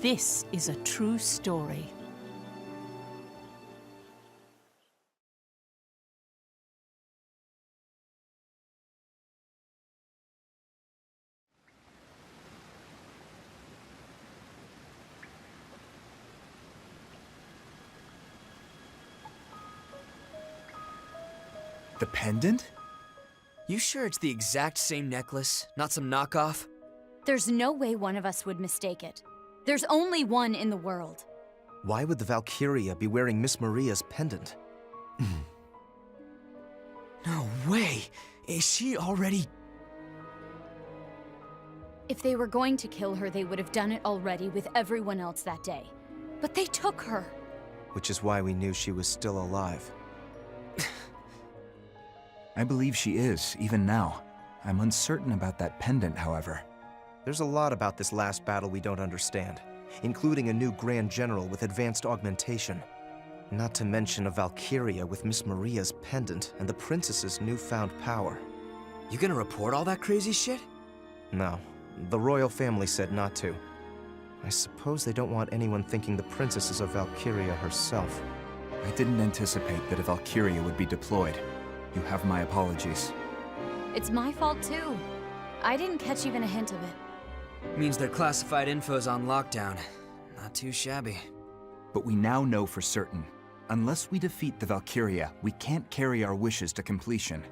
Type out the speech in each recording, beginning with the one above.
This is a true story. The pendant? You sure it's the exact same necklace, not some knockoff? There's no way one of us would mistake it. There's only one in the world. Why would the Valkyria be wearing Miss Maria's pendant? No way! Is she already... If they were going to kill her, they would have done it already with everyone else that day. But they took her. Which is why we knew she was still alive. I believe she is, even now. I'm uncertain about that pendant, however. There's a lot about this last battle we don't understand, including a new Grand General with advanced augmentation. Not to mention a Valkyria with Miss Maria's pendant and the princess's newfound power. You gonna report all that crazy shit? No, the royal family said not to. I suppose they don't want anyone thinking the princess is a Valkyria herself. I didn't anticipate that a Valkyria would be deployed. You have my apologies. It's my fault too. I didn't catch even a hint of it. Means their classified info's on lockdown. Not too shabby. But we now know for certain. Unless we defeat the Valkyria, we can't carry our wishes to completion.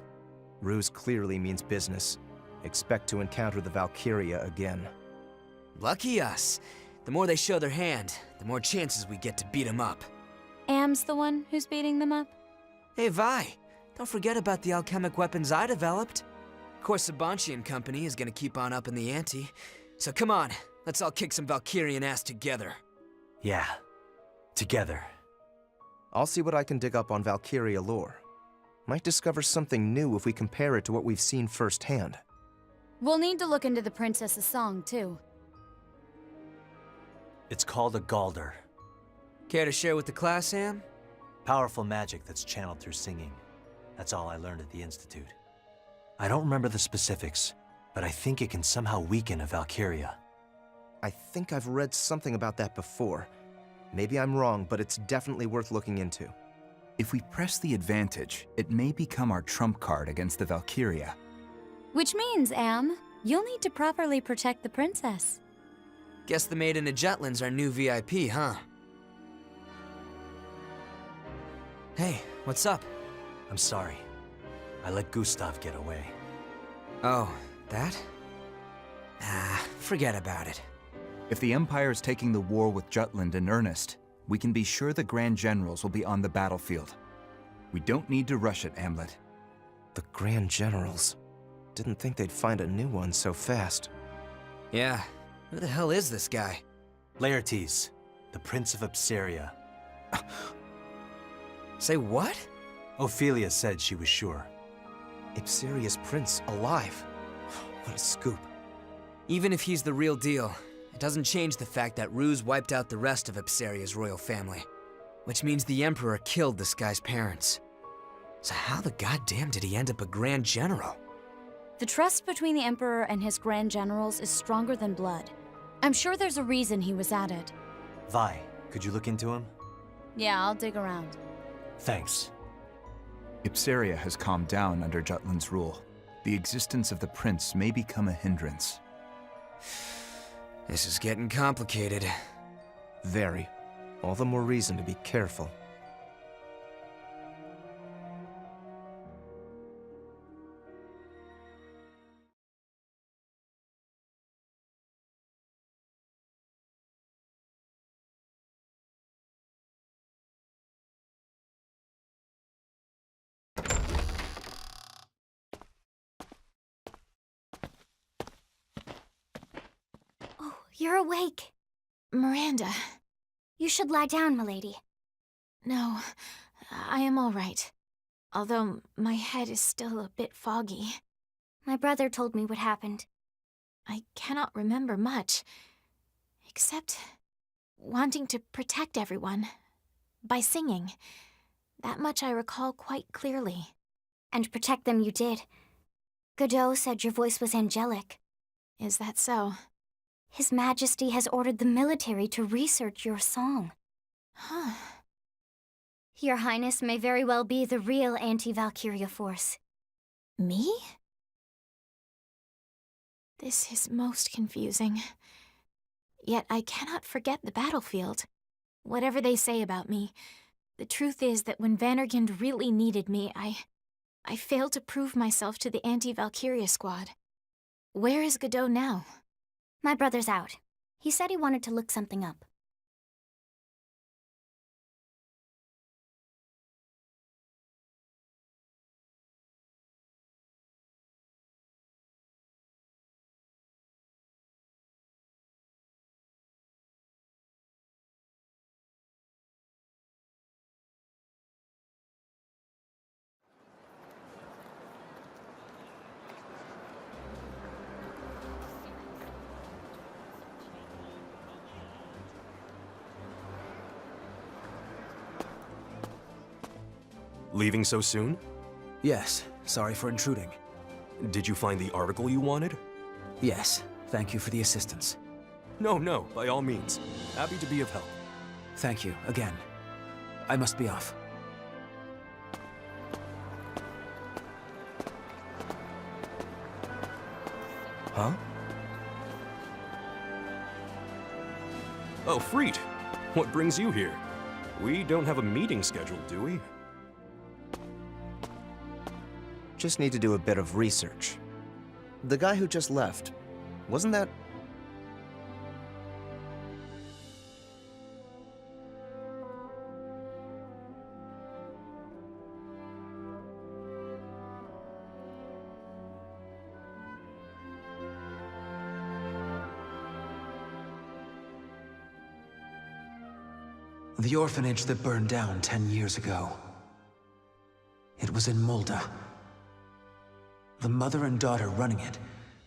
Ruse clearly means business. Expect to encounter the Valkyria again. Lucky us. The more they show their hand, the more chances we get to beat them up. Am's the one who's beating them up? Hey, Vi. Don't forget about the alchemic weapons I developed. Of course, Sabanchi and company is gonna keep on upping the ante. So come on, let's all kick some Valkyrian ass together. Yeah, together. I'll see what I can dig up on Valkyria lore. Might discover something new if we compare it to what we've seen firsthand. We'll need to look into the princess's song, too. It's called a Galder. Care to share with the class, Sam? Powerful magic that's channeled through singing. That's all I learned at the Institute. I don't remember the specifics, but I think it can somehow weaken a Valkyria. I think I've read something about that before. Maybe I'm wrong, but it's definitely worth looking into. If we press the advantage, it may become our trump card against the Valkyria. Which means, Am, you'll need to properly protect the princess. Guess the Maiden of Jutland's our new VIP, huh? Hey, what's up? I'm sorry. I let Gustav get away. Oh, that? Ah, forget about it. If the Empire is taking the war with Jutland in earnest, we can be sure the Grand Generals will be on the battlefield. We don't need to rush it, Amlet. The Grand Generals. Didn't think they'd find a new one so fast. Yeah, who the hell is this guy? Laertes, the Prince of Upsaria. Say what? Ophelia said she was sure. Ipseria's prince alive. What a scoop. Even if he's the real deal, it doesn't change the fact that Ruse wiped out the rest of Ipseria's royal family. Which means the Emperor killed this guy's parents. So how the goddamn did he end up a Grand General? The trust between the Emperor and his Grand Generals is stronger than blood. I'm sure there's a reason he was added. Vi, could you look into him? Yeah, I'll dig around. Thanks. Ipseria has calmed down under Jutland's rule. The existence of the prince may become a hindrance. This is getting complicated. Very. All the more reason to be careful. You're awake. Miranda. You should lie down, milady. No, I am all right. Although my head is still a bit foggy. My brother told me what happened. I cannot remember much, except wanting to protect everyone by singing. That much I recall quite clearly. And protect them you did. Godot said your voice was angelic. Is that so? His Majesty has ordered the military to research your song. Huh. Your Highness may very well be the real anti-Valkyria force. Me? This is most confusing. Yet I cannot forget the battlefield. Whatever they say about me, the truth is that when Vanderkind really needed me, I failed to prove myself to the anti-Valkyria squad. Where is Godot now? My brother's out. He said he wanted to look something up. Leaving so soon? Yes, sorry for intruding. Did you find the article you wanted? Yes, thank you for the assistance. No, by all means. Happy to be of help. Thank you, again. I must be off. Huh? Oh, Freet. What brings you here? We don't have a meeting scheduled, do we? Just need to do a bit of research. The guy who just left, wasn't that... The orphanage that burned down 10 years ago. It was in Molda. The mother and daughter running it,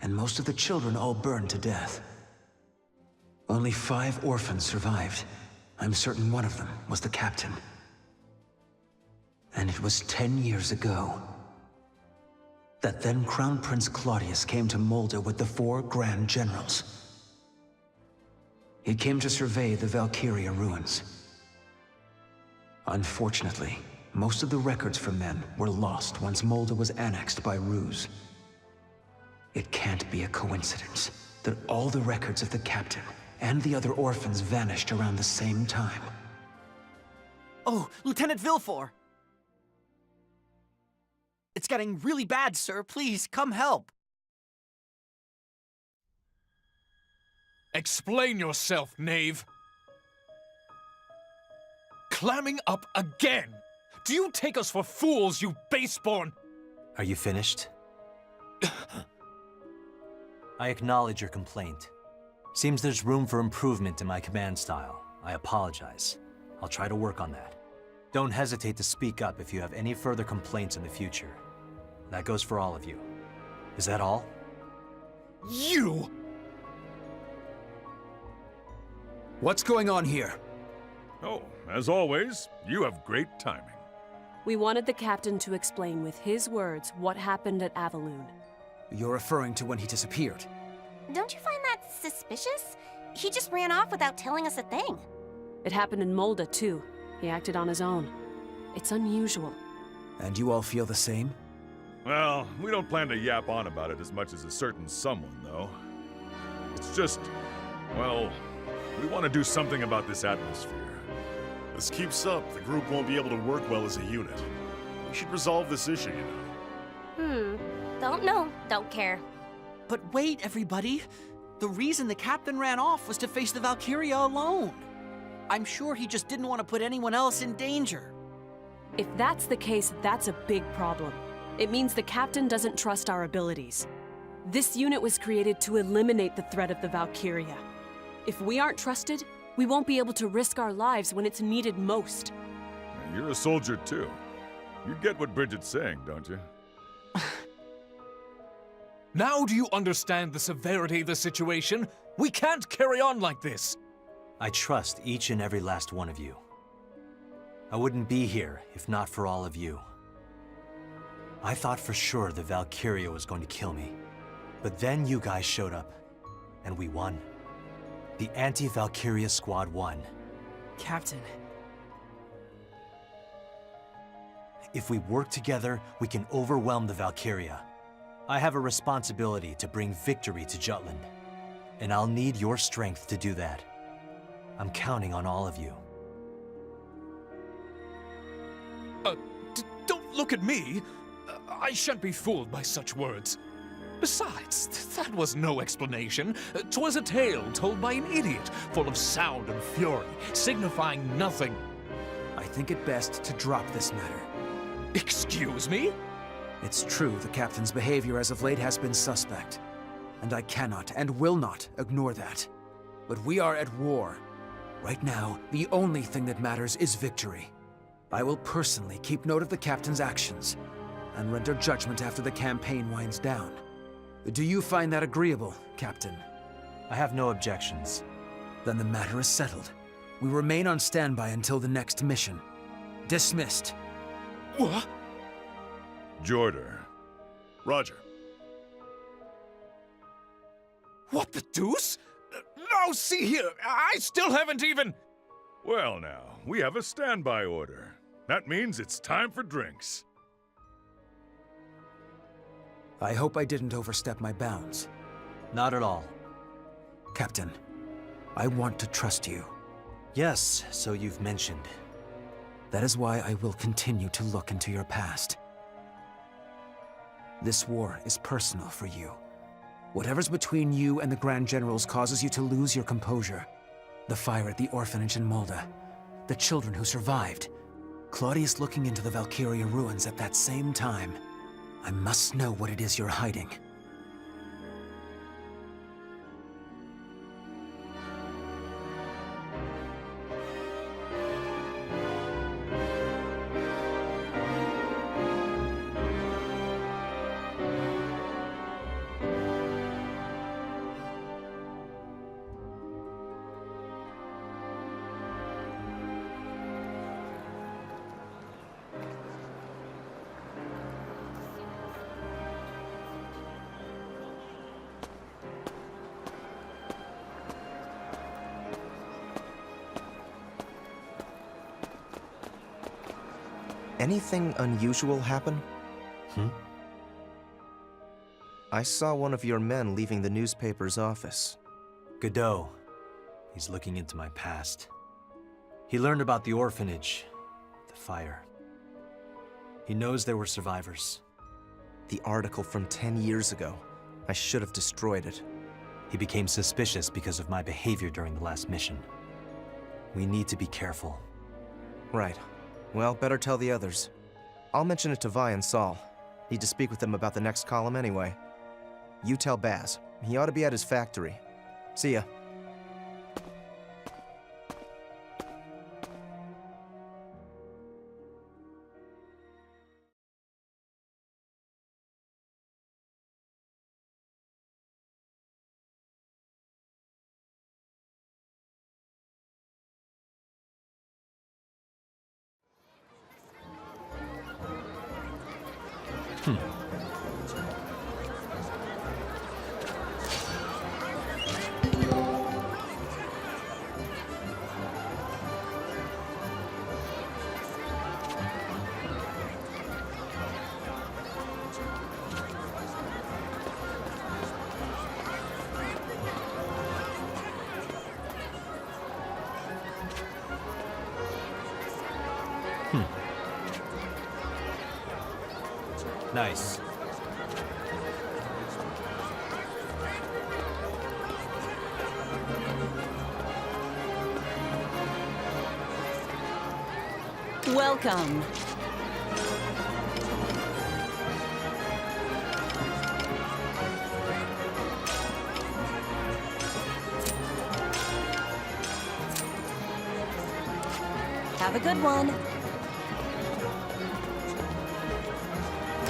and most of the children all burned to death. Only 5 orphans survived. I'm certain one of them was the captain. And it was 10 years ago that then Crown Prince Claudius came to Molda with the 4 Grand Generals. He came to survey the Valkyria ruins. Unfortunately, most of the records from then were lost once Molda was annexed by Ruse. It can't be a coincidence that all the records of the captain and the other orphans vanished around the same time. Oh, Lieutenant Villefort! It's getting really bad, sir. Please, come help. Explain yourself, knave. Clamming up again! Do you take us for fools, you baseborn? Are you finished? I acknowledge your complaint. Seems there's room for improvement in my command style. I apologize. I'll try to work on that. Don't hesitate to speak up if you have any further complaints in the future. That goes for all of you. Is that all? You! What's going on here? Oh, as always, you have great timing. We wanted the captain to explain with his words what happened at Avaloon. You're referring to when he disappeared. Don't you find that suspicious? He just ran off without telling us a thing. It happened in Molda, too. He acted on his own. It's unusual. And you all feel the same? Well, we don't plan to yap on about it as much as a certain someone, though. It's just, well, we want to do something about this atmosphere. This keeps up, the group won't be able to work well as a unit. We should resolve this issue, you know. Don't know, don't care. But wait, everybody. The reason the captain ran off was to face the Valkyria alone. I'm sure he just didn't want to put anyone else in danger. If that's the case, that's a big problem. It means the captain doesn't trust our abilities. This unit was created to eliminate the threat of the Valkyria. If we aren't trusted, we won't be able to risk our lives when it's needed most. You're a soldier, too. You get what Bridget's saying, don't you? Now do you understand the severity of the situation? We can't carry on like this! I trust each and every last one of you. I wouldn't be here if not for all of you. I thought for sure the Valkyria was going to kill me. But then you guys showed up, and we won. The Anti-Valkyria Squad 1. Captain. If we work together, we can overwhelm the Valkyria. I have a responsibility to bring victory to Jutland, and I'll need your strength to do that. I'm counting on all of you. Don't look at me! I shan't be fooled by such words. Besides, that was no explanation. 'Twas a tale told by an idiot, full of sound and fury, signifying nothing. I think it best to drop this matter. Excuse me? It's true the captain's behavior as of late has been suspect, and I cannot and will not ignore that. But we are at war. Right now, the only thing that matters is victory. I will personally keep note of the captain's actions, and render judgment after the campaign winds down. Do you find that agreeable, Captain? I have no objections. Then the matter is settled. We remain on standby until the next mission. Dismissed. What? Jorder. Roger. What the deuce? Now see here, I still haven't even... Well now, we have a standby order. That means it's time for drinks. I hope I didn't overstep my bounds. Not at all. Captain, I want to trust you. Yes, so you've mentioned. That is why I will continue to look into your past. This war is personal for you. Whatever's between you and the Grand Generals causes you to lose your composure. The fire at the orphanage in Molda, the children who survived, Claudius looking into the Valkyria ruins at that same time. I must know what it is you're hiding. Anything unusual happen? Hmm? I saw one of your men leaving the newspaper's office. Godot. He's looking into my past. He learned about the orphanage, the fire. He knows there were survivors. The article from 10 years ago. I should have destroyed it. He became suspicious because of my behavior during the last mission. We need to be careful. Right. Well, better tell the others. I'll mention it to Vi and Saul. Need to speak with them about the next column anyway. You tell Baz. He ought to be at his factory. See ya. Nice. Welcome. Have a good one.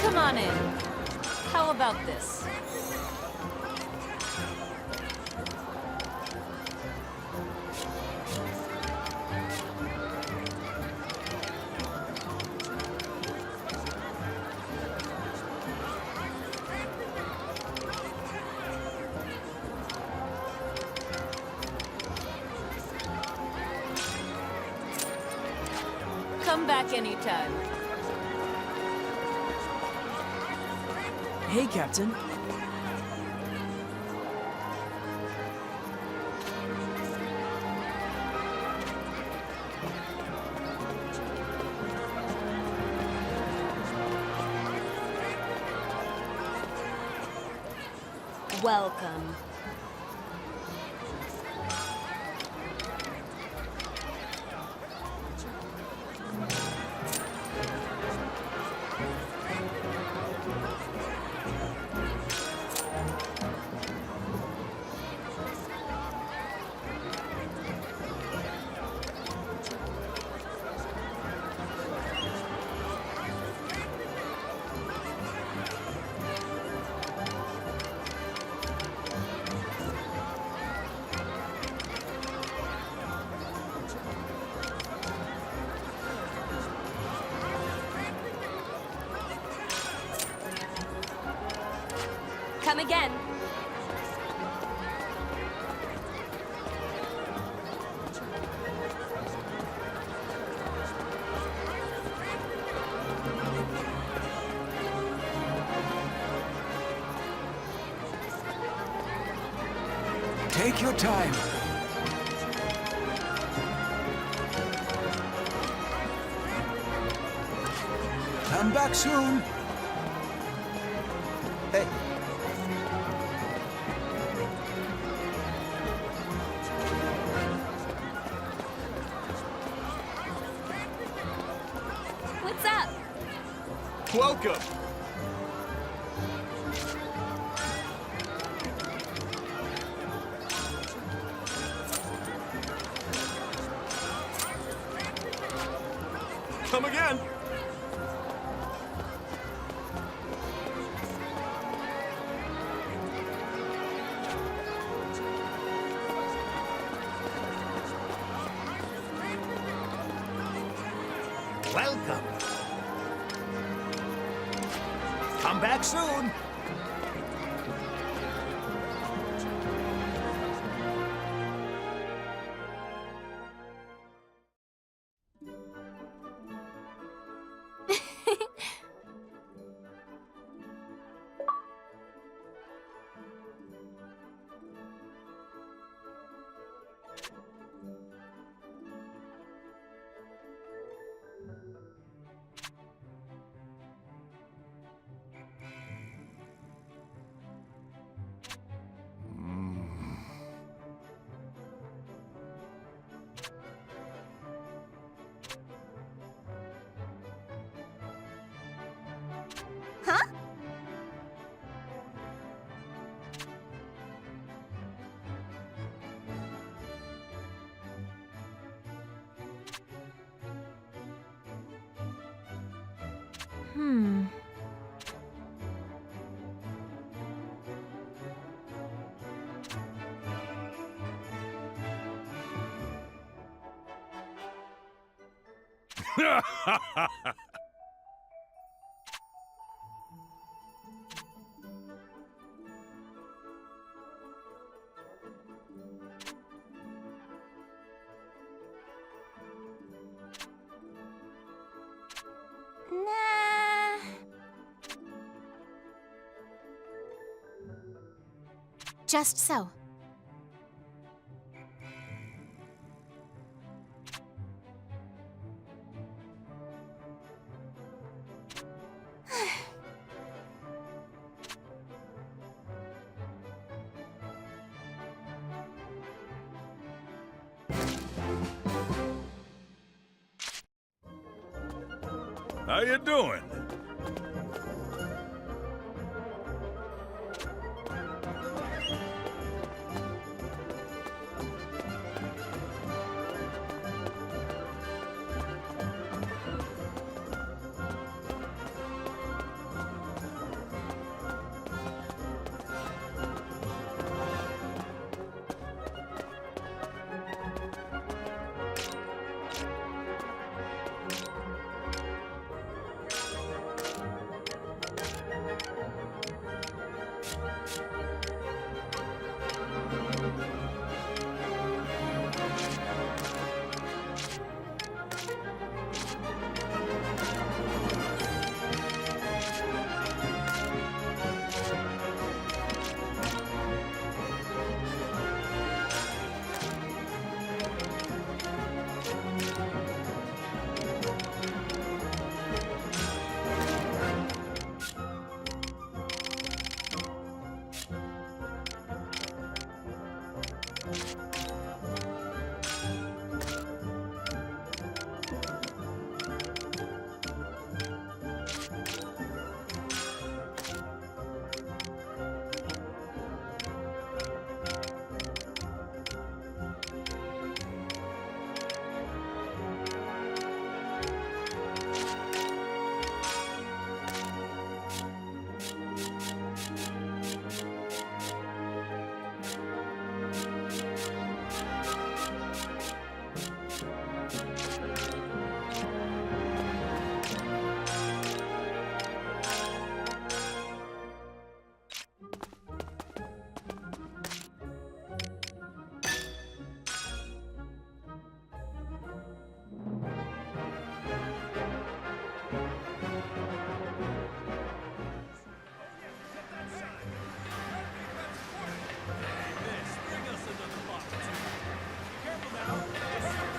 Come on in. How about this? Come back anytime. Hey, Captain. Welcome. Come again. Take your time. Come back soon. Hey. What's up? Welcome! Come again! Welcome. Come back soon. Huh? Nah. Just so. How you doing?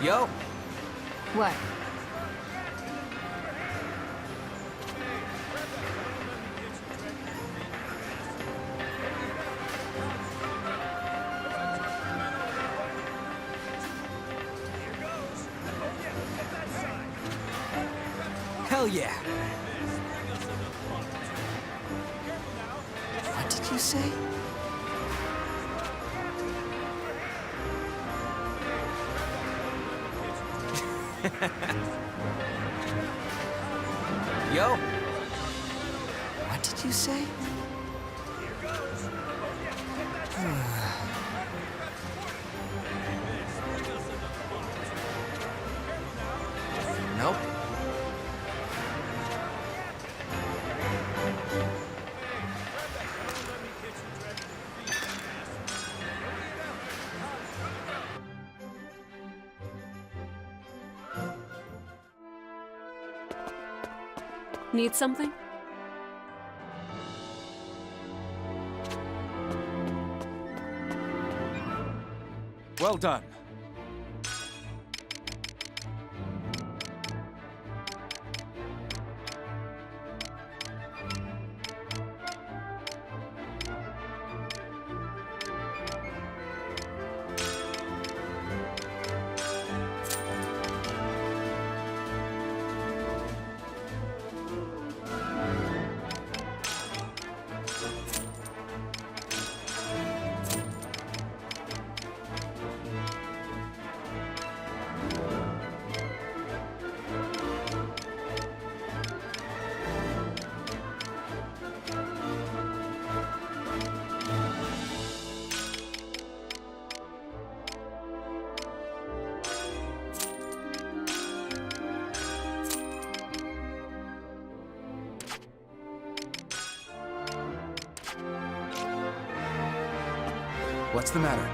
Yo! What? Hell yeah! What did you say? Yo! What did you say? Nope. Need something? Well done. What's the matter?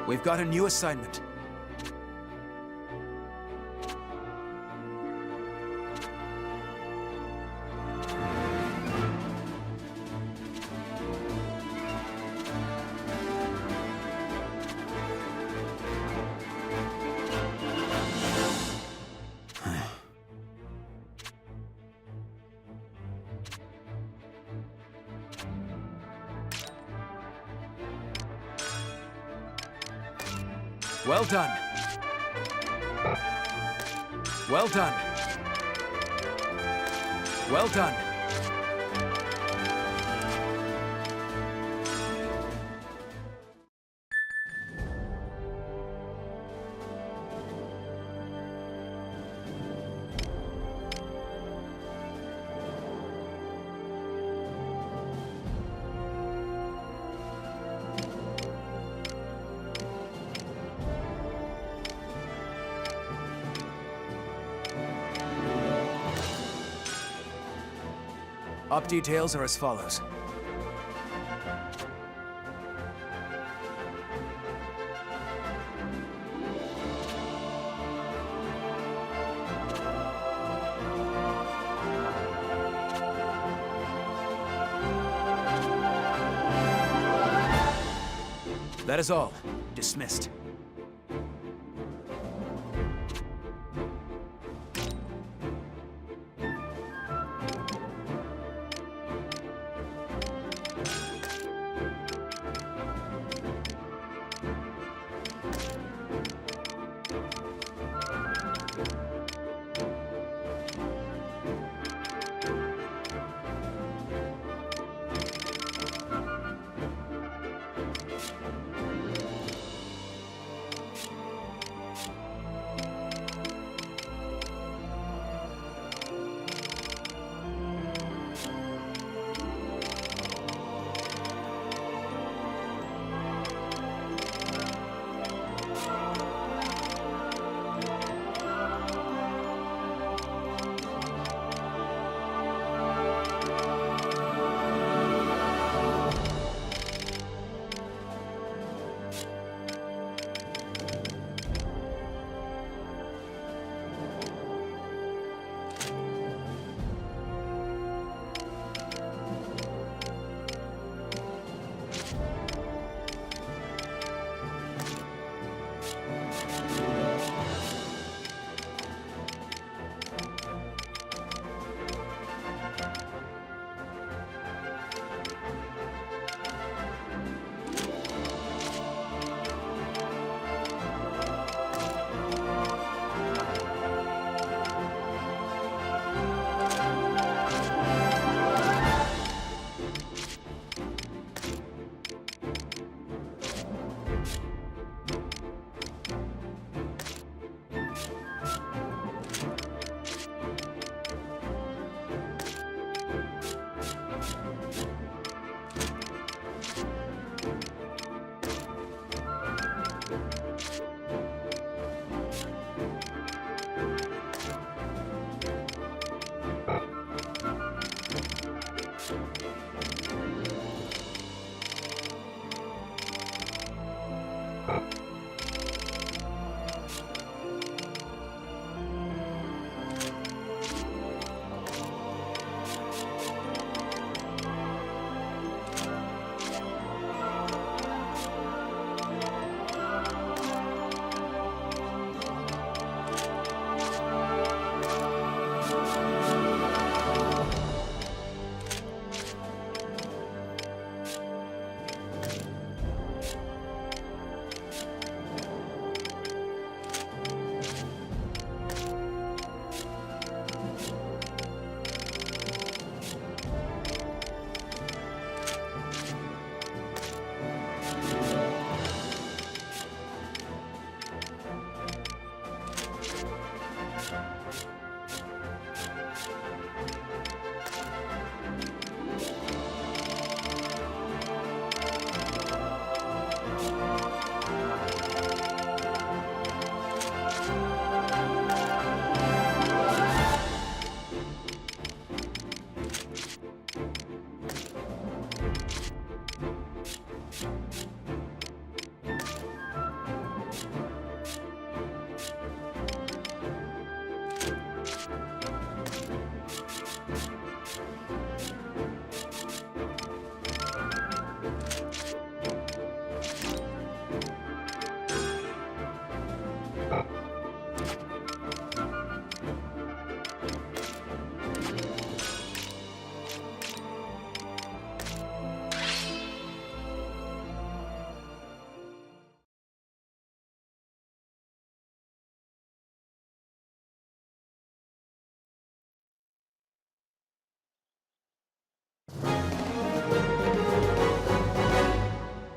We've got a new assignment. Well done. Well done. Well done. Op details are as follows. That is all. Dismissed.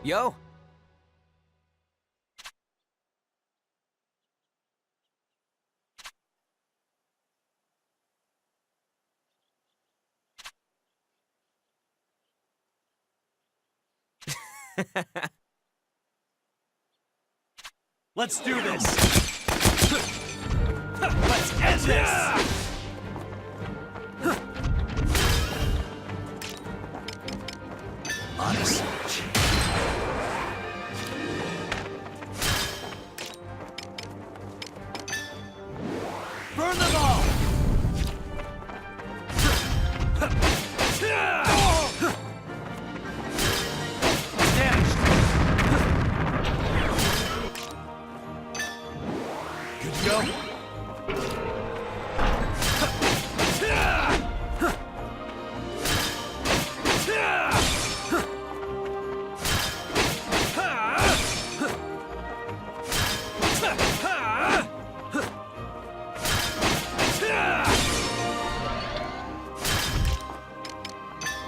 Yo! Let's do this! Let's end this! Honest. Burn them all! Vanished! Good to go?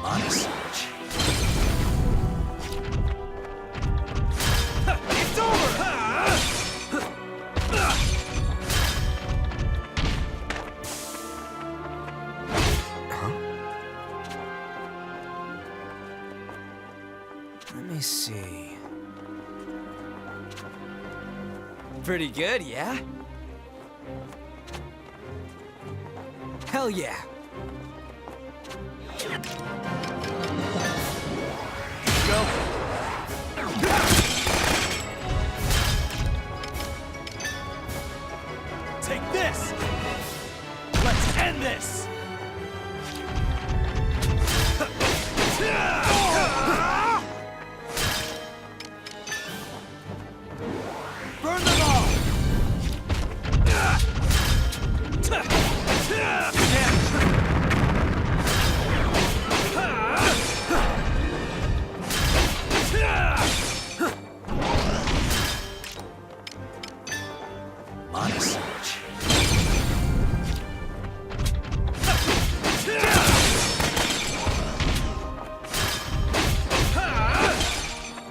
Honest. It's over! Let me see. Pretty good, yeah? Hell yeah! Go! Take this! Let's end this! Burn them all! Honest.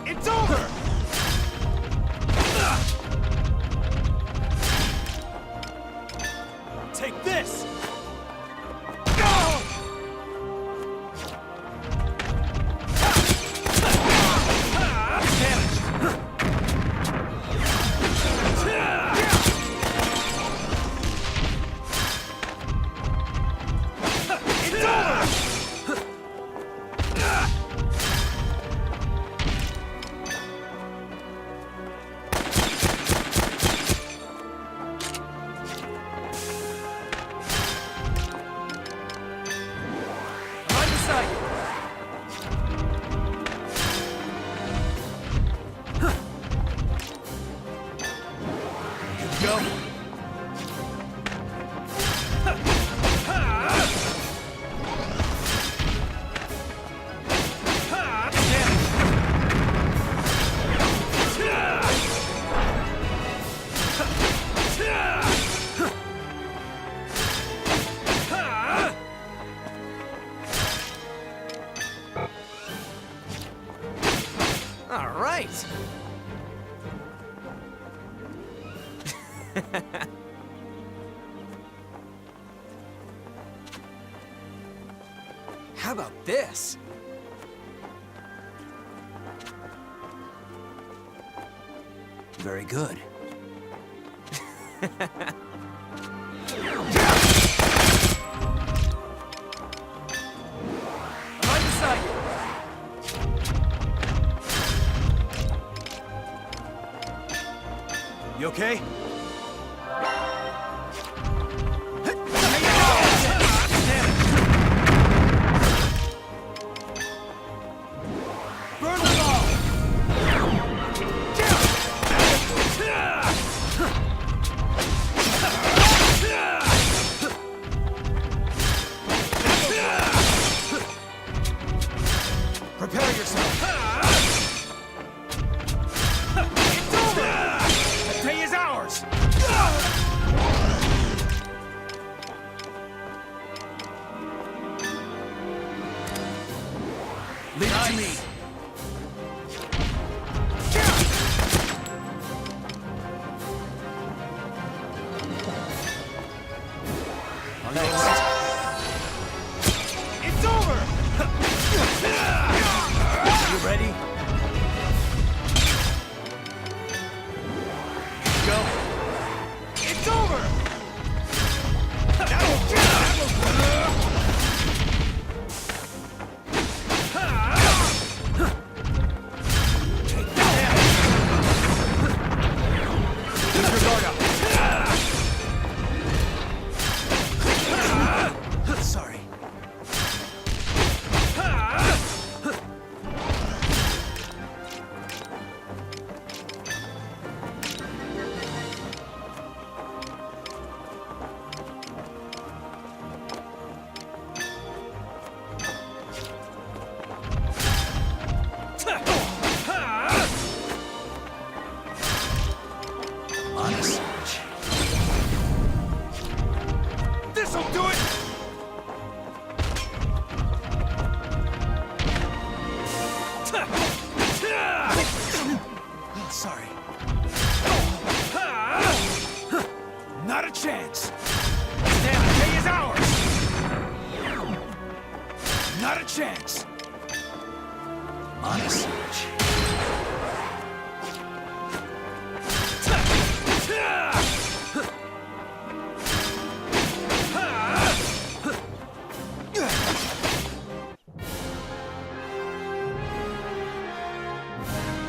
It's over! Take this! How about this? Very good. Right beside you. You okay? Burn them all! Prepare yourself. It's over! The day is ours! Leave it to me. It's over! You ready? Go. It's over! Keep your guard up. Sorry. Honest. This'll do it! Sorry. Not a chance! Damn, the day is ours! Not a chance! Honest.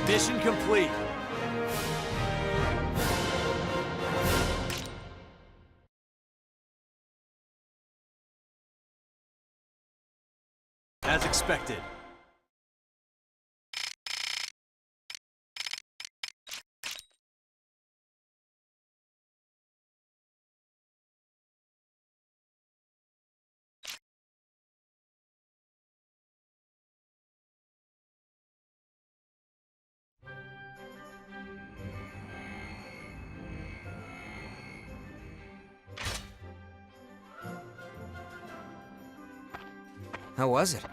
Mission complete. As expected. How was it?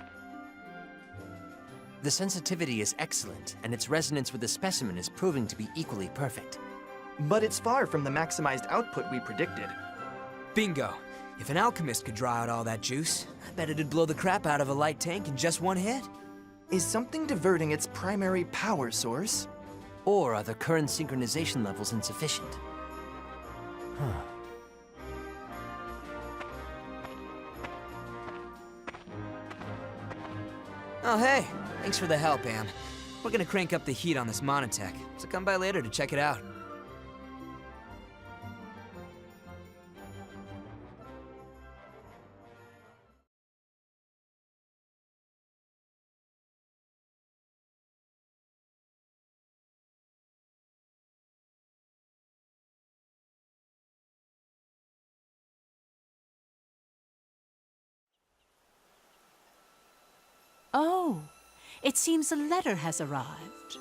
The sensitivity is excellent, and its resonance with the specimen is proving to be equally perfect. But it's far from the maximized output we predicted. Bingo. If an alchemist could draw out all that juice, I bet it'd blow the crap out of a light tank in just one hit. Is something diverting its primary power source? Or are the current synchronization levels insufficient? Huh. Oh, hey. Thanks for the help, Anne. We're gonna crank up the heat on this monotech, so come by later to check it out. Oh, it seems a letter has arrived.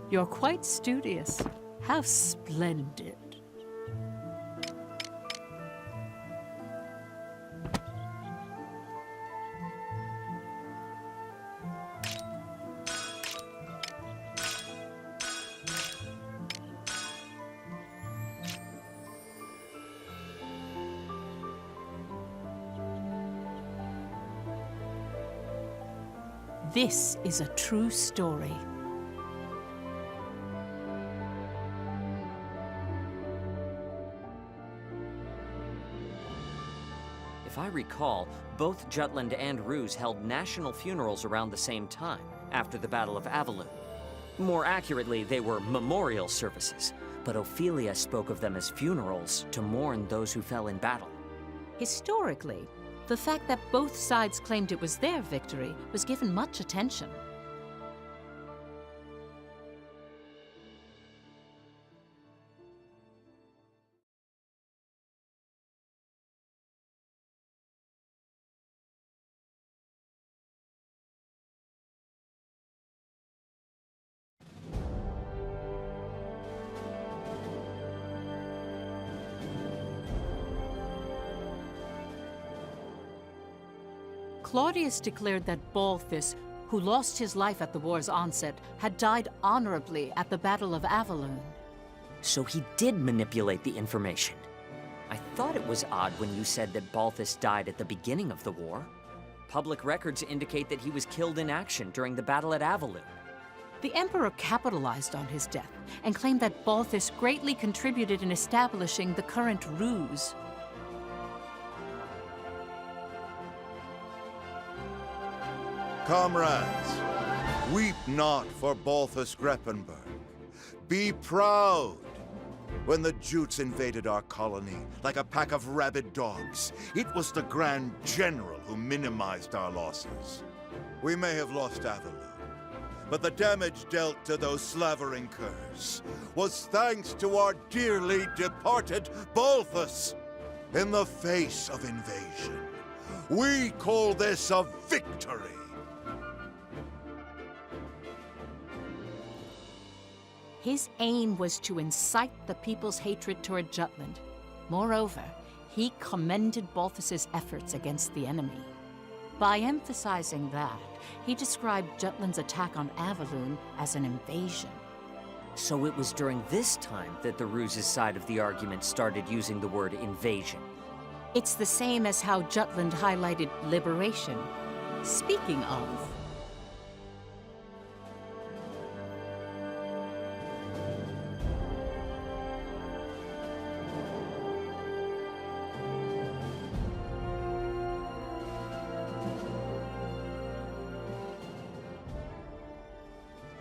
You're quite studious. How splendid. This is a true story. If I recall, both Jutland and Ruse held national funerals around the same time, after the Battle of Avalon. More accurately, they were memorial services, but Ophelia spoke of them as funerals to mourn those who fell in battle. Historically, the fact that both sides claimed it was their victory was given much attention. Claudius declared that Balthus, who lost his life at the war's onset, had died honorably at the Battle of Avalon. So he did manipulate the information. I thought it was odd when you said that Balthus died at the beginning of the war. Public records indicate that he was killed in action during the battle at Avalon. The Emperor capitalized on his death and claimed that Balthus greatly contributed in establishing the current Ruse. Comrades, weep not for Balthus Greppenberg. Be proud. When the Jutes invaded our colony like a pack of rabid dogs, it was the Grand General who minimized our losses. We may have lost Avalon, but the damage dealt to those slavering curs was thanks to our dearly departed Balthus. In the face of invasion, we call this a victory. His aim was to incite the people's hatred toward Jutland. Moreover, he commended Balthus's efforts against the enemy. By emphasizing that, he described Jutland's attack on Avalon as an invasion. So it was during this time that the Ruse's side of the argument started using the word invasion. It's the same as how Jutland highlighted liberation. Speaking of,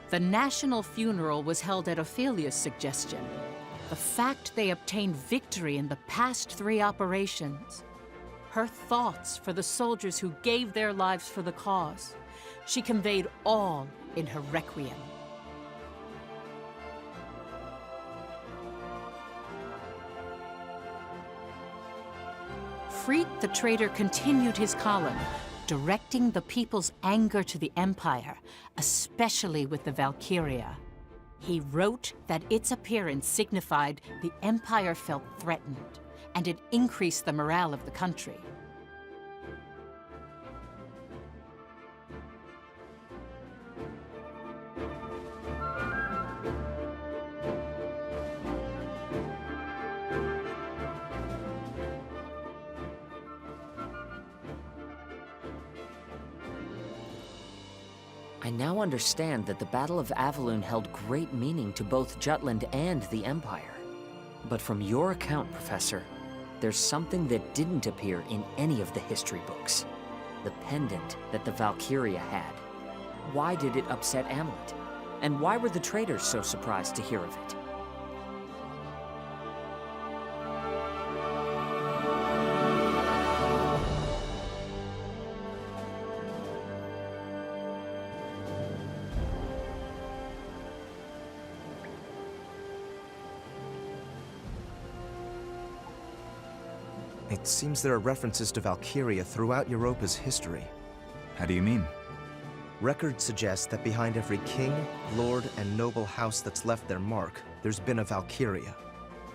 the national funeral was held at Ophelia's suggestion. The fact they obtained victory in the past 3 operations. Her thoughts for the soldiers who gave their lives for the cause. She conveyed all in her requiem. Freed the traitor continued his column, directing the people's anger to the Empire, especially with the Valkyria. He wrote that its appearance signified the Empire felt threatened, and it increased the morale of the country. I now understand that the Battle of Avalon held great meaning to both Jutland and the Empire. But from your account, Professor, there's something that didn't appear in any of the history books. The pendant that the Valkyria had. Why did it upset Amlet? And why were the traitors so surprised to hear of it? It seems there are references to Valkyria throughout Europa's history. How do you mean? Records suggest that behind every king, lord, and noble house that's left their mark, there's been a Valkyria.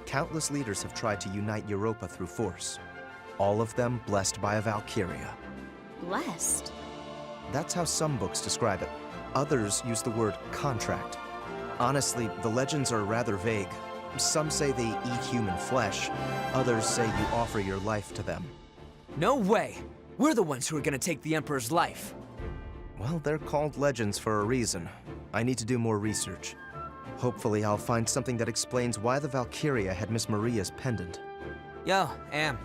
Countless leaders have tried to unite Europa through force. All of them blessed by a Valkyria. Blessed? That's how some books describe it. Others use the word contract. Honestly, the legends are rather vague. Some say they eat human flesh. Others say you offer your life to them. No way! We're the ones who are gonna take the Emperor's life. Well, they're called legends for a reason. I need to do more research. Hopefully, I'll find something that explains why the Valkyria had Miss Maria's pendant. Yo, Am.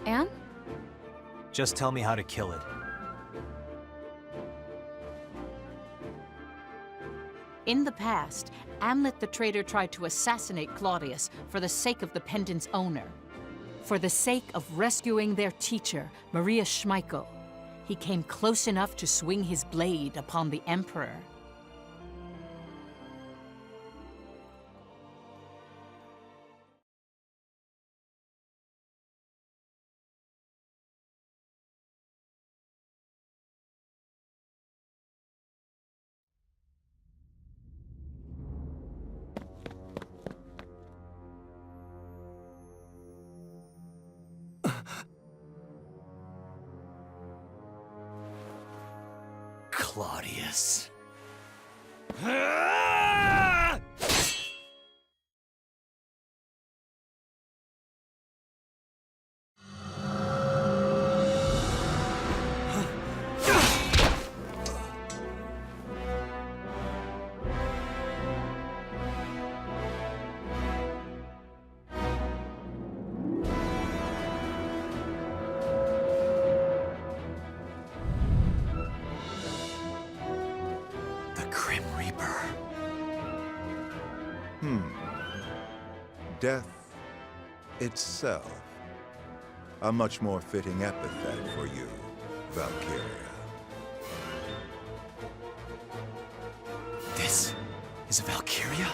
Am? Just tell me how to kill it. In the past, Amlet the traitor tried to assassinate Claudius for the sake of the pendant's owner. For the sake of rescuing their teacher, Maria Schmeichel, he came close enough to swing his blade upon the Emperor. Claudius. Death itself. A much more fitting epithet for you, Valkyria. This is a Valkyria?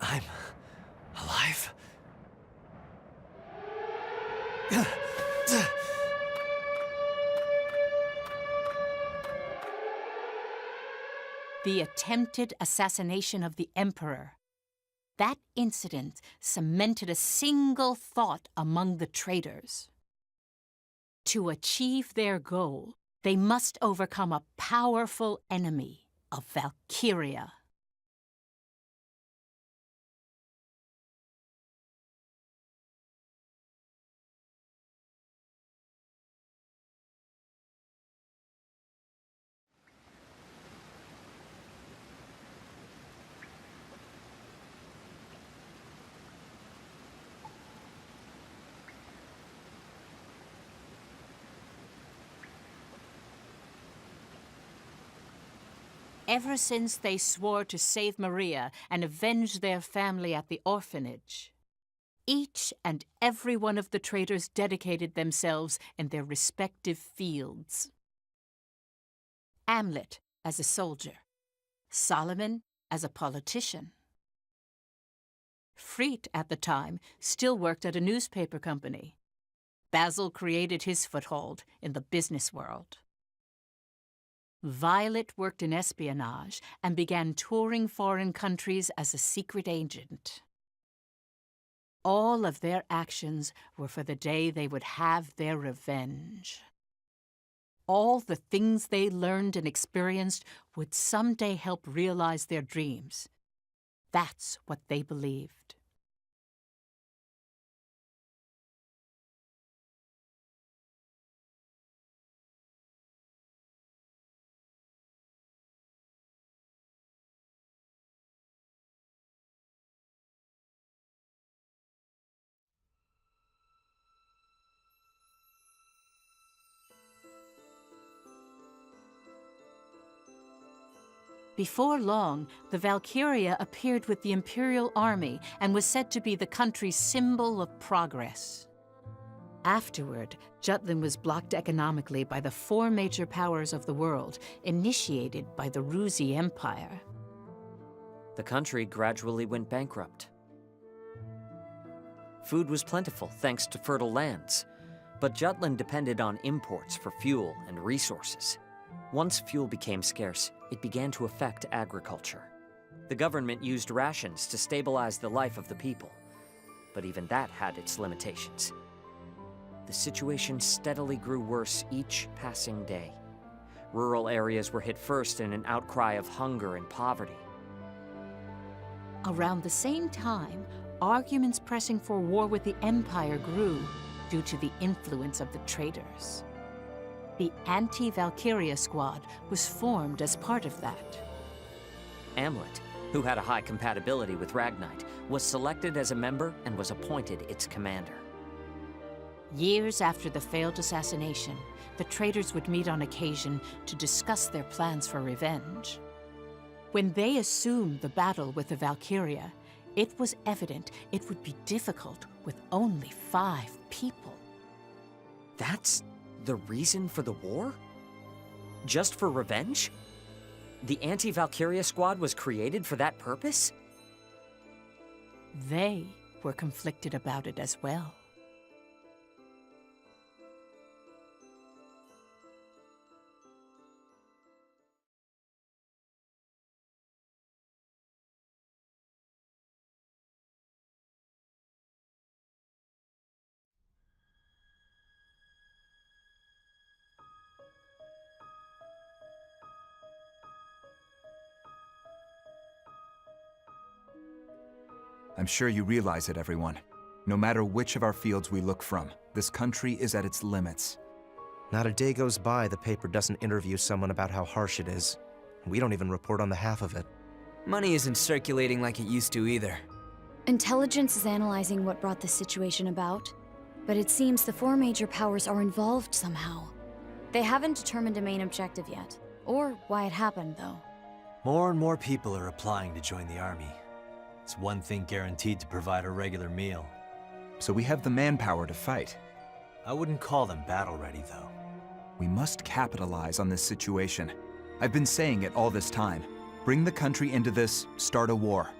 I'm alive? The attempted assassination of the Emperor. That incident cemented a single thought among the traitors. To achieve their goal, they must overcome a powerful enemy of Valkyria. Ever since they swore to save Maria and avenge their family at the orphanage, each and every one of the traitors dedicated themselves in their respective fields. Amlet as a soldier, Solomon as a politician, Freet, at the time, still worked at a newspaper company. Basil created his foothold in the business world. Violet worked in espionage and began touring foreign countries as a secret agent. All of their actions were for the day they would have their revenge. All the things they learned and experienced would someday help realize their dreams. That's what they believed. Before long, the Valkyria appeared with the Imperial Army and was said to be the country's symbol of progress. Afterward, Jutland was blocked economically by the 4 major powers of the world, initiated by the Ruzi Empire. The country gradually went bankrupt. Food was plentiful thanks to fertile lands, but Jutland depended on imports for fuel and resources. Once fuel became scarce, it began to affect agriculture. The government used rations to stabilize the life of the people, but even that had its limitations. The situation steadily grew worse each passing day. Rural areas were hit first in an outcry of hunger and poverty. Around the same time, arguments pressing for war with the Empire grew due to the influence of the traitors. The Anti-Valkyria Squad was formed as part of that. Amlet, who had a high compatibility with Ragnite, was selected as a member and was appointed its commander. Years after the failed assassination, the traitors would meet on occasion to discuss their plans for revenge. When they assumed the battle with the Valkyria, it was evident it would be difficult with only 5 people. That's the reason for the war? Just for revenge? The Anti-Valkyria Squad was created for that purpose? They were conflicted about it as well. I'm sure you realize it, everyone. No matter which of our fields we look from, this country is at its limits. Not a day goes by the paper doesn't interview someone about how harsh it is. We don't even report on the half of it. Money isn't circulating like it used to either. Intelligence is analyzing what brought this situation about, but it seems the 4 major powers are involved somehow. They haven't determined a main objective yet, or why it happened, though. More and more people are applying to join the army. It's one thing guaranteed to provide a regular meal. So we have the manpower to fight. I wouldn't call them battle-ready, though. We must capitalize on this situation. I've been saying it all this time. Bring the country into this, start a war.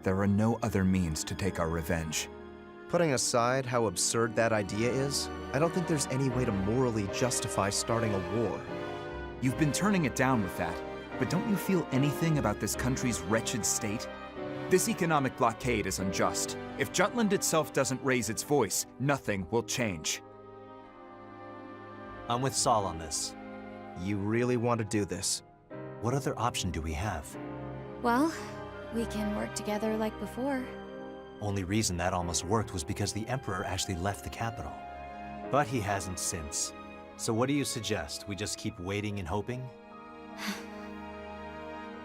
There are no other means to take our revenge. Putting aside how absurd that idea is, I don't think there's any way to morally justify starting a war. You've been turning it down with that, but don't you feel anything about this country's wretched state? This economic blockade is unjust. If Jutland itself doesn't raise its voice, nothing will change. I'm with Saul on this. You really want to do this? What other option do we have? Well, we can work together like before. Only reason that almost worked was because the Emperor actually left the capital. But he hasn't since. So what do you suggest? We just keep waiting and hoping?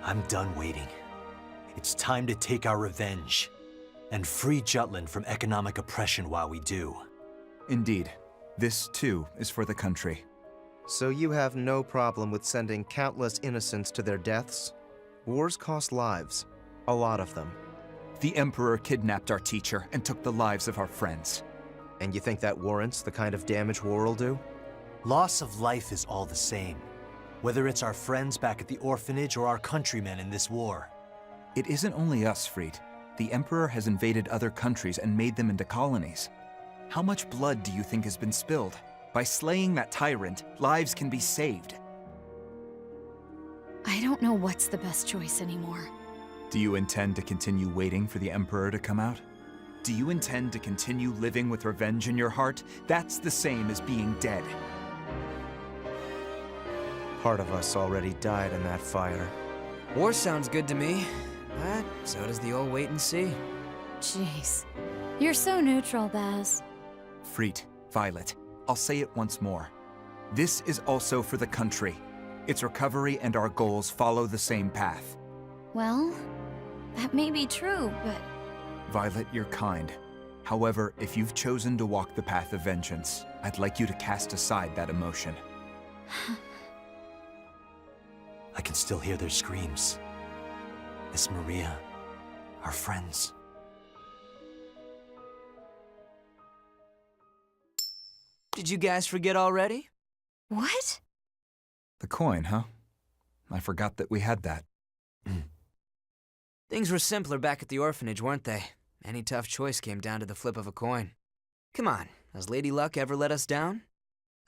I'm done waiting. It's time to take our revenge. And free Jutland from economic oppression while we do. Indeed. This, too, is for the country. So you have no problem with sending countless innocents to their deaths? Wars cost lives. A lot of them. The Emperor kidnapped our teacher and took the lives of our friends. And you think that warrants the kind of damage war will do? Loss of life is all the same. Whether it's our friends back at the orphanage or our countrymen in this war. It isn't only us, Freet. The Emperor has invaded other countries and made them into colonies. How much blood do you think has been spilled? By slaying that tyrant, lives can be saved. I don't know what's the best choice anymore. Do you intend to continue waiting for the Emperor to come out? Do you intend to continue living with revenge in your heart? That's the same as being dead. Part of us already died in that fire. War sounds good to me, but so does the old wait and see. Jeez. You're so neutral, Baz. Freet, Violet, I'll say it once more. This is also for the country. Its recovery and our goals follow the same path. Well, that may be true, but... Violet, you're kind. However, if you've chosen to walk the path of vengeance, I'd like you to cast aside that emotion. I can still hear their screams. Miss Maria, our friends. Did you guys forget already? What? The coin, huh? I forgot that we had that. Things were simpler back at the orphanage, weren't they? Any tough choice came down to the flip of a coin. Come on, has Lady Luck ever let us down?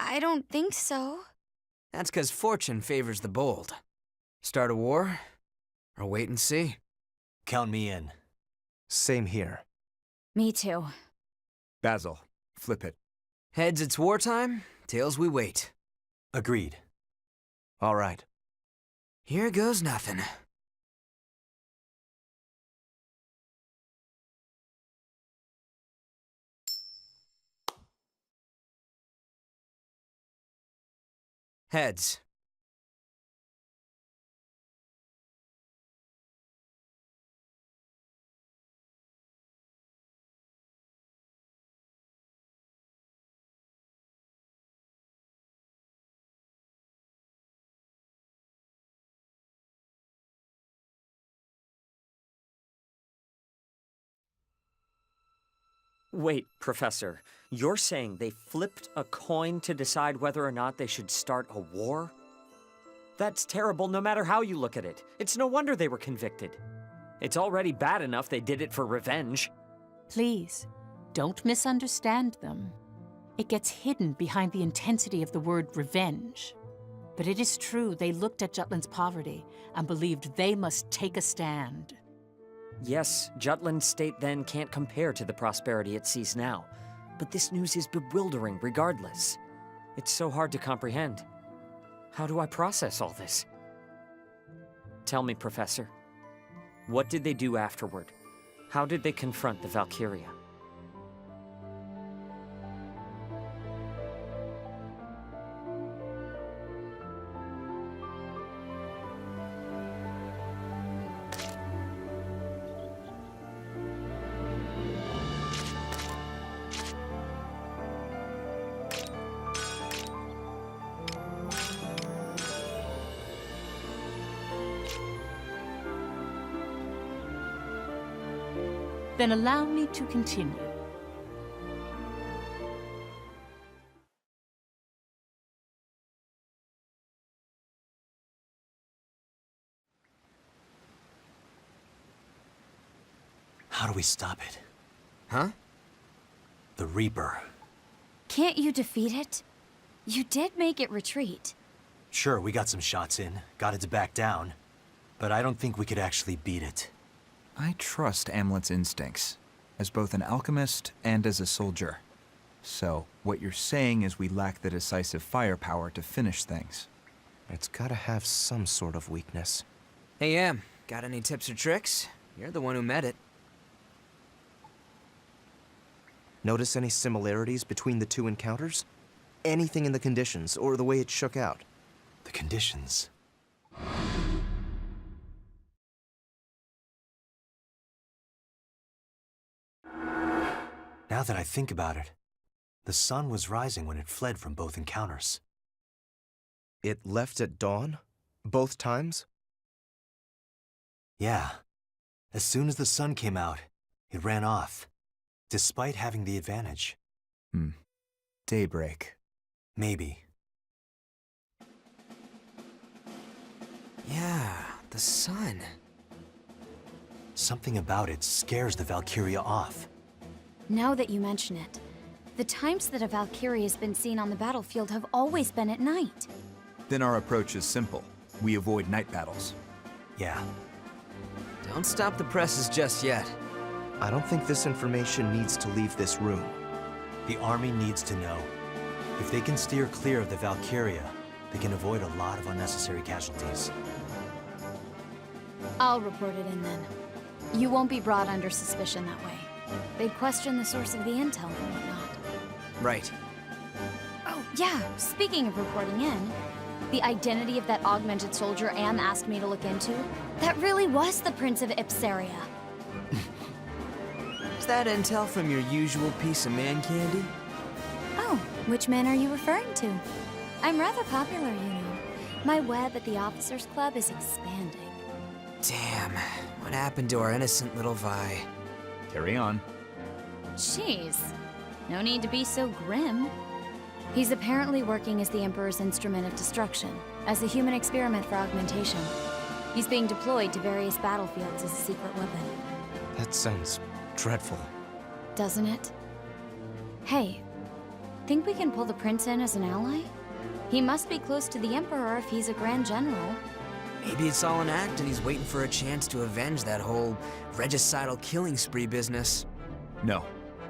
I don't think so. That's 'cause fortune favors the bold. Start a war, or wait and see. Count me in. Same here. Me too. Basil, flip it. Heads, it's wartime. Tails, we wait. Agreed. All right. Here goes nothing. Heads. Wait, Professor, you're saying they flipped a coin to decide whether or not they should start a war? That's terrible no matter how you look at it. It's no wonder they were convicted. It's already bad enough they did it for revenge. Please, don't misunderstand them. It gets hidden behind the intensity of the word revenge. But it is true they looked at Jutland's poverty and believed they must take a stand. Yes, Jutland's state then can't compare to the prosperity it sees now. But this news is bewildering regardless. It's so hard to comprehend. How do I process all this? Tell me, Professor. What did they do afterward? How did they confront the Valkyria? Then allow me to continue. How do we stop it? Huh? The Reaper. Can't you defeat it? You did make it retreat. Sure, we got some shots in, got it to back down, but I don't think we could actually beat it. I trust Amlet's instincts, as both an alchemist and as a soldier. So, what you're saying is we lack the decisive firepower to finish things. It's gotta have some sort of weakness. Hey, Em, got any tips or tricks? You're the one who met it. Notice any similarities between the two encounters? Anything in the conditions, or the way it shook out? The conditions? Now that I think about it, the sun was rising when it fled from both encounters. It left at dawn? Both times? Yeah. As soon as the sun came out, it ran off, despite having the advantage. Daybreak. Maybe. Yeah, the sun. Something about it scares the Valkyria off. Now that you mention it, the times that a Valkyrie has been seen on the battlefield have always been at night. Then our approach is simple. We avoid night battles. Yeah. Don't stop the presses just yet. I don't think this information needs to leave this room. The army needs to know. If they can steer clear of the Valkyria, they can avoid a lot of unnecessary casualties. I'll report it in then. You won't be brought under suspicion that way. They'd question the source of the intel and whatnot. Right. Oh, yeah, speaking of reporting in, the identity of that augmented soldier Anne asked me to look into, that really was the Prince of Ipsaria. Is that intel from your usual piece of man candy? Oh, which man are you referring to? I'm rather popular, you know. My web at the Officers Club is expanding. Damn, what happened to our innocent little Vi? Carry on. Jeez, no need to be so grim. He's apparently working as the Emperor's instrument of destruction, as a human experiment for augmentation. He's being deployed to various battlefields as a secret weapon. That sounds dreadful. Doesn't it? Hey, think we can pull the Prince in as an ally? He must be close to the Emperor if he's a Grand General. Maybe it's all an act and he's waiting for a chance to avenge that whole regicidal killing spree business. No,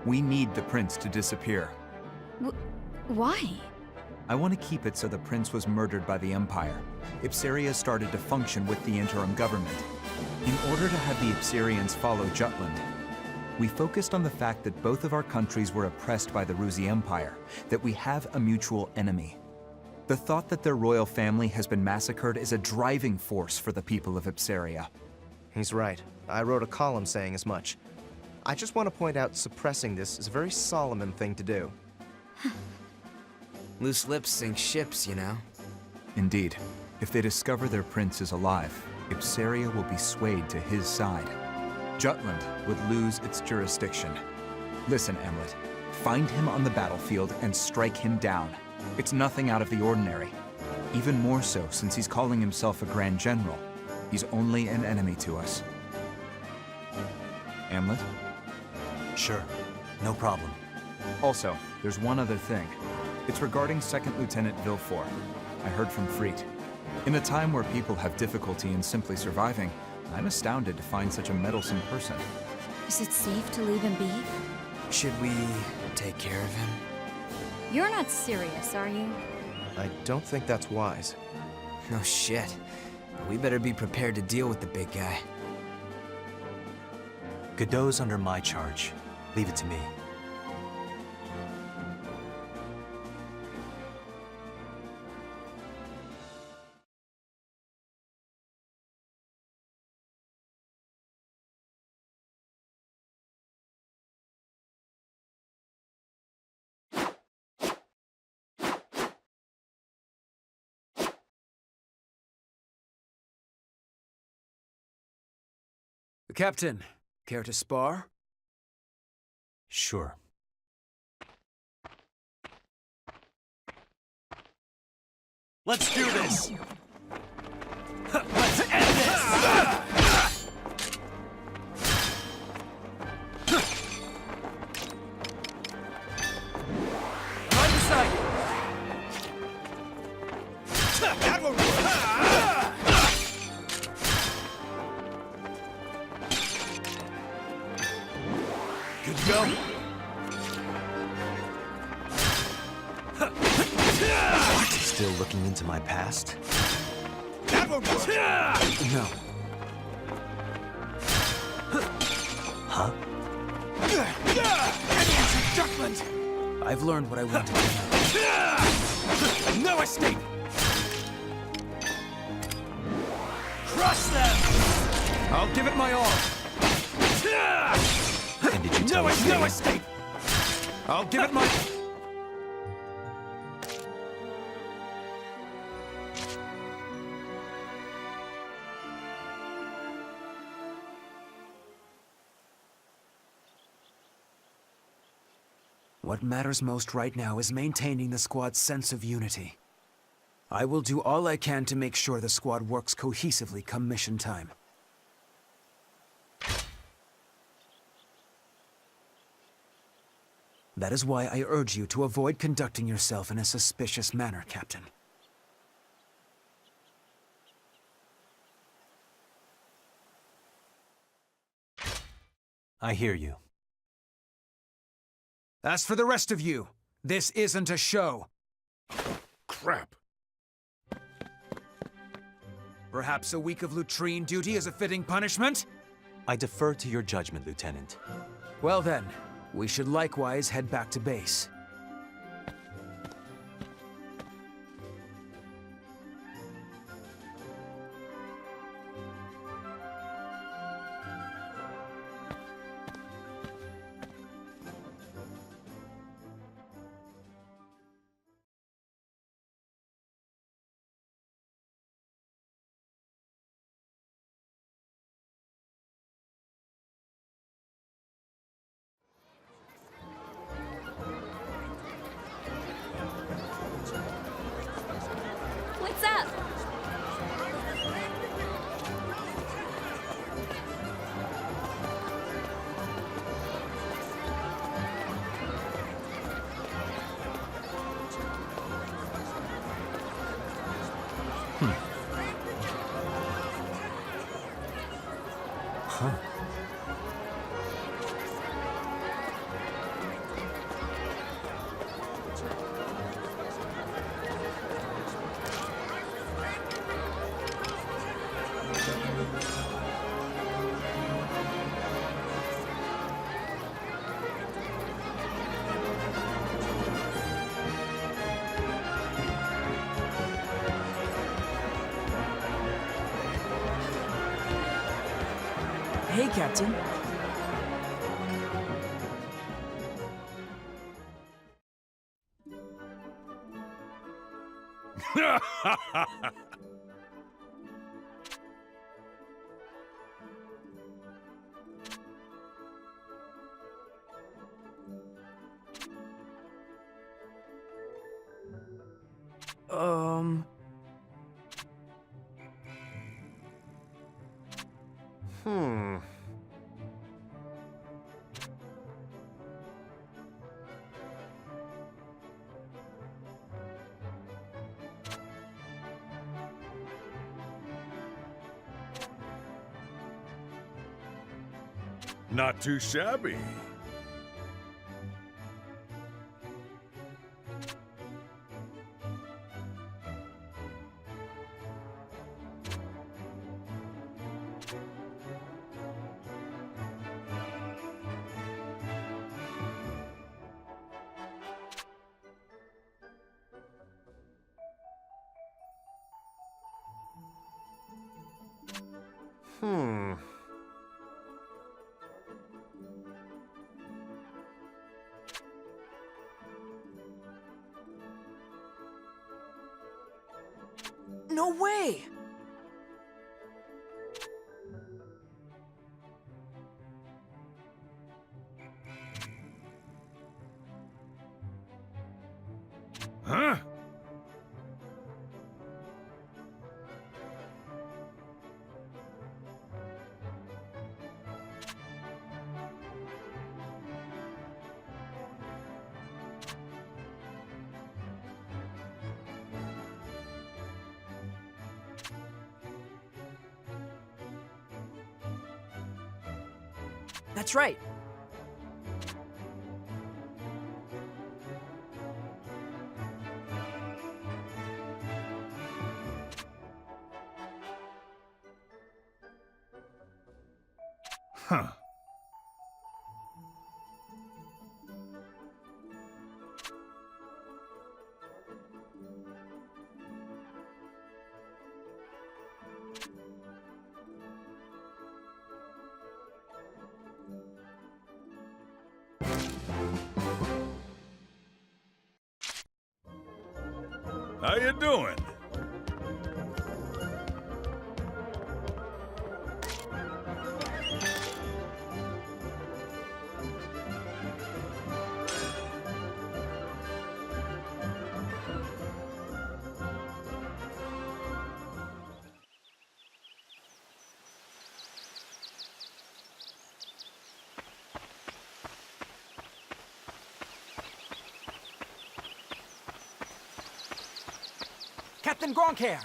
we need the prince to disappear. Why? I want to keep it so the prince was murdered by the Empire. Ipsaria started to function with the interim government. In order to have the Ipsarians follow Jutland, we focused on the fact that both of our countries were oppressed by the Ruzi Empire, that we have a mutual enemy. The thought that their royal family has been massacred is a driving force for the people of Ipsaria. He's right. I wrote a column saying as much. I just want to point out suppressing this is a very Solomon thing to do. Loose lips sink ships, you know? Indeed. If they discover their prince is alive, Ipsaria will be swayed to his side. Jutland would lose its jurisdiction. Listen, Emlet. Find him on the battlefield and strike him down. It's nothing out of the ordinary. Even more so since he's calling himself a Grand General. He's only an enemy to us. Emlet? Sure. No problem. Also, there's one other thing. It's regarding 2nd Lieutenant Villefort. I heard from Freet. In a time where people have difficulty in simply surviving, I'm astounded to find such a meddlesome person. Is it safe to leave him be? Should we take care of him? You're not serious, are you? I don't think that's wise. No shit. We better be prepared to deal with the big guy. Godot's under my charge. Leave it to me. Captain, care to spar? Sure. Let's do this! Let's end this! Right beside you! That will Good to go? Still looking into my past? That won't work! No. Huh? Jutland! I've learned what I wanted to know. No escape! Crush them! I'll give it my all. And did you tell me? No escape! I'll give it my... What matters most right now is maintaining the squad's sense of unity. I will do all I can to make sure the squad works cohesively come mission time. That is why I urge you to avoid conducting yourself in a suspicious manner, Captain. I hear you. As for the rest of you, this isn't a show. Crap. Perhaps a week of latrine duty is a fitting punishment? I defer to your judgment, Lieutenant. Well then, we should likewise head back to base. What's up? Huh. Hey, Captain. Not too shabby. No way! Huh? That's right. Huh. How you doing? Captain Gronkair!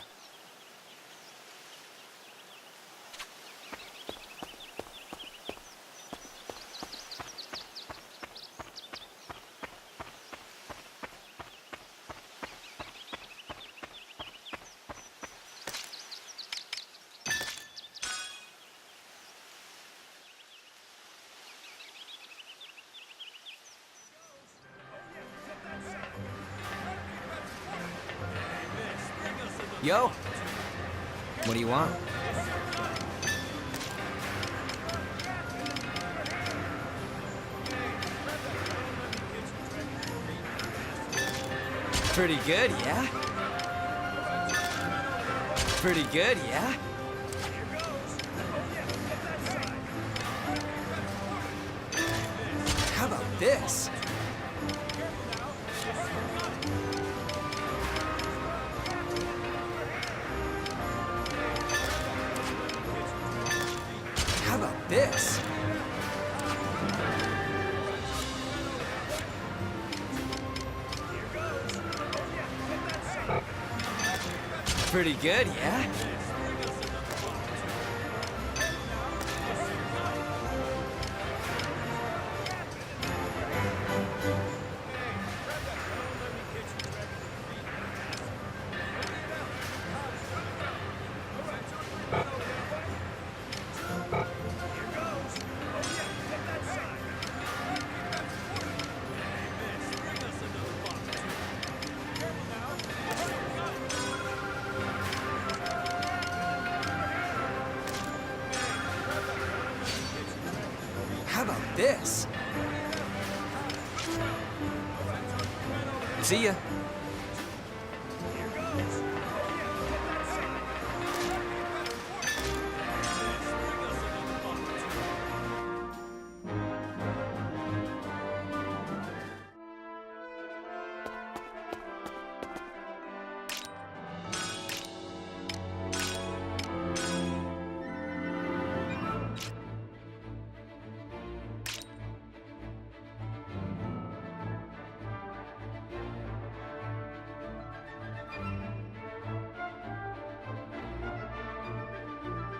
Yo, what do you want? Pretty good, yeah? Pretty good, yeah? How about this? How about this? Pretty good, yeah? How about this? See ya.